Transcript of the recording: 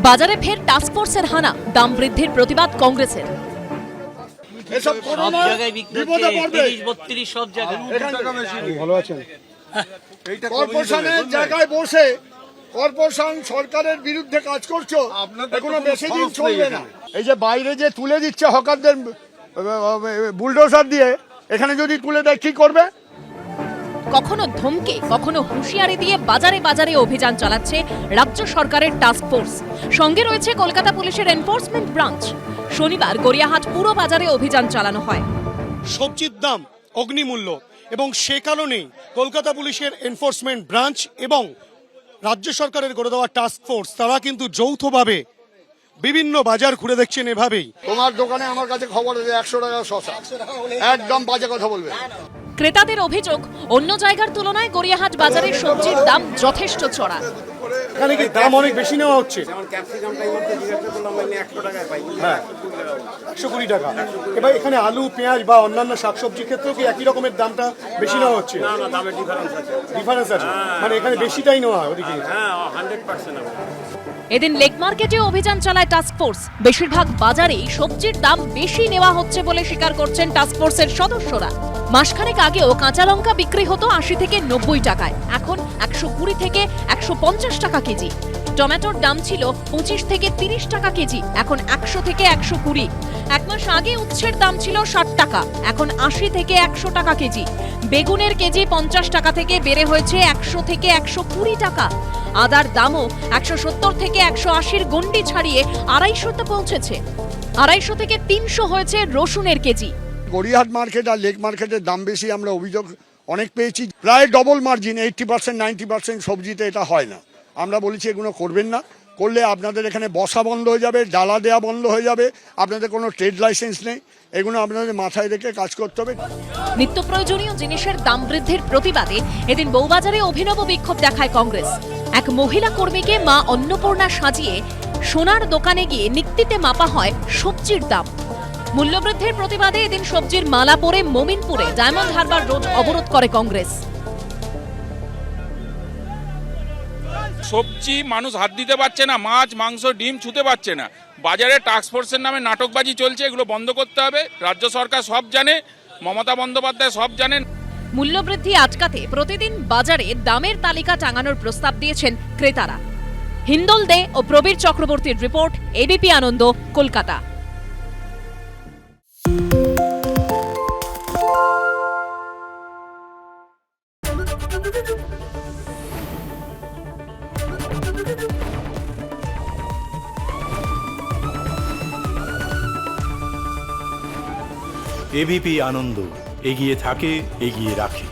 বাজারে ফের টাস্কফোর্সের হানা, দাম বৃদ্ধির প্রতিবাদ কংগ্রেসের। এসব সব জায়গায় বিক্রি হচ্ছে 30-32 সব জায়গায়। ভালো আছেন? কর্পোরেশনের জায়গায় বসে কর্পোরেশন সরকারের বিরুদ্ধে কাজ করছো, এখনো বেশি দিন চলবে না। এই যে বাইরে যে তুলে দিচ্ছে হকারদের বুলডোজার দিয়ে, এখানে যদি তুলে দেয় কি করবে? কখনো ধমকে, কখনো হুঁশিয়ারি দিয়ে বাজারে বাজারে অভিযান চালাচ্ছে রাজ্য সরকারের টাস্কফোর্স। সঙ্গে রয়েছে কলকাতা পুলিশের এনফোর্সমেন্ট ব্রাঞ্চ। শনিবার গড়িয়াহাট পুরো বাজারে অভিযান চালানো হয়। সবজির দাম অগ্নিমূল্য এবং সে কারণেই কলকাতা পুলিশের এনফোর্সমেন্ট ব্রাঞ্চ এবং রাজ্য সরকারের গড়ে দেওয়া টাস্কফোর্স তারা কিন্তু যৌথভাবে বিভিন্ন বাজার ঘুরে দেখছেন। এভাবেই তোমার দোকানে আমার কাছে খবর আছে 100 টাকা শসা, একদম বাজে কথা বলবে। ক্রেতাদের অভিযোগ, অন্য জায়গার তুলনায় গড়িয়াহাট বাজারের সবজির দাম যথেষ্ট চড়া। এখানে কি দাম অনেক বেশি নেওয়া হচ্ছে? 120 টাকা। এবার এখানে আলু, পেঁয়াজ বা অন্যান্য শাকসবজির ক্ষেত্রেও কি একই রকমের দামটা বেশি নেওয়া হচ্ছে? না দামের ডিফারেন্স আছে, মানে এখানে বেশিটাই নেওয়া হয় ওদিকে। হ্যাঁ 100%। এদিন লেক মার্কেটে অভিযান চালায় টাস্কফোর্স। বেশিরভাগ বাজারেই সবজির দাম বেশি নেওয়া হচ্ছে বলে স্বীকার করছেন টাস্কফোর্সের সদস্যরা। মাসখানেক আগেও কাঁচা লঙ্কা বিক্রি হতো 80 থেকে 90 টাকায়, এখন 120 থেকে 150 টাকা কেজি। টমেটোর দাম ছিল 25 থেকে 30 টাকা কেজি, এখন 100 থেকে 120। এক মাস আগে উচ্ছের দাম ছিল 60 টাকা, এখন 80 থেকে 100 টাকা কেজি। বেগুনের কেজি 50 টাকা থেকে বেড়ে হয়েছে 100 থেকে 120 টাকা। আদার দামও 170 থেকে 180-র গণ্ডি ছাড়িয়ে 250-তে পৌঁছেছে। 250 থেকে 300 হয়েছে রসুনের কেজি। গড়িয়াহাট মার্কেট আর লেক মার্কেটের দাম বেশি, আমরা অভিযোগ অনেক পেয়েছি। প্রায় ডবল মার্জিন, 80% 90% সবজিতে এটা হয় না। আমরা বলেছি এগুলো করবেন না, করলে আপনাদের এখানে বসা বন্ধ হয়ে যাবে, ডালা দেওয়া বন্ধ হয়ে যাবে, আপনাদের কোনো ট্রেড লাইসেন্স নেই। এগুলো আপনাদের মাথায় রেখে কাজ করতে হবে। নিত্য প্রয়োজনীয় জিনিসের দাম বৃদ্ধির প্রতিবাদে এদিন বউবাজারে অভিনব বিক্ষোভ দেখায় কংগ্রেস। এক মহিলা কর্মীকে মা অন্নপূর্ণা সাজিয়ে সোনার দোকানে গিয়ে নিক্তিতে মাপা হয় সবজির দাম। মূল্যবৃদ্ধির প্রতিবাদে এদিন সবজির মালা পরে মোমিনপুরে ডায়মন্ড হারবার রোড অবরোধ করে কংগ্রেস। সবজি মানুষ হাত দিতে পারছে না, মাছ, মাংস, ডিম ছুতে পারছে না। বাজারে টাস্কফোর্সের নামে নাটকবাজি চলছে, এগুলো বন্ধ করতে হবে। রাজ্য সরকার সব জানে, মমতা বন্দ্যোপাধ্যায় সব জানেন। মূল্যবৃদ্ধি আটকাতে প্রতিদিন বাজারে দামের তালিকা টাঙানোর প্রস্তাব দিয়েছেন ক্রেতারা। হিন্দোল দে ও প্রবীর চক্রবর্তীর রিপোর্ট, এবিপি আনন্দ, কলকাতা। এবিপি আনন্দ, এগিয়ে থাকে, এগিয়ে রাখে।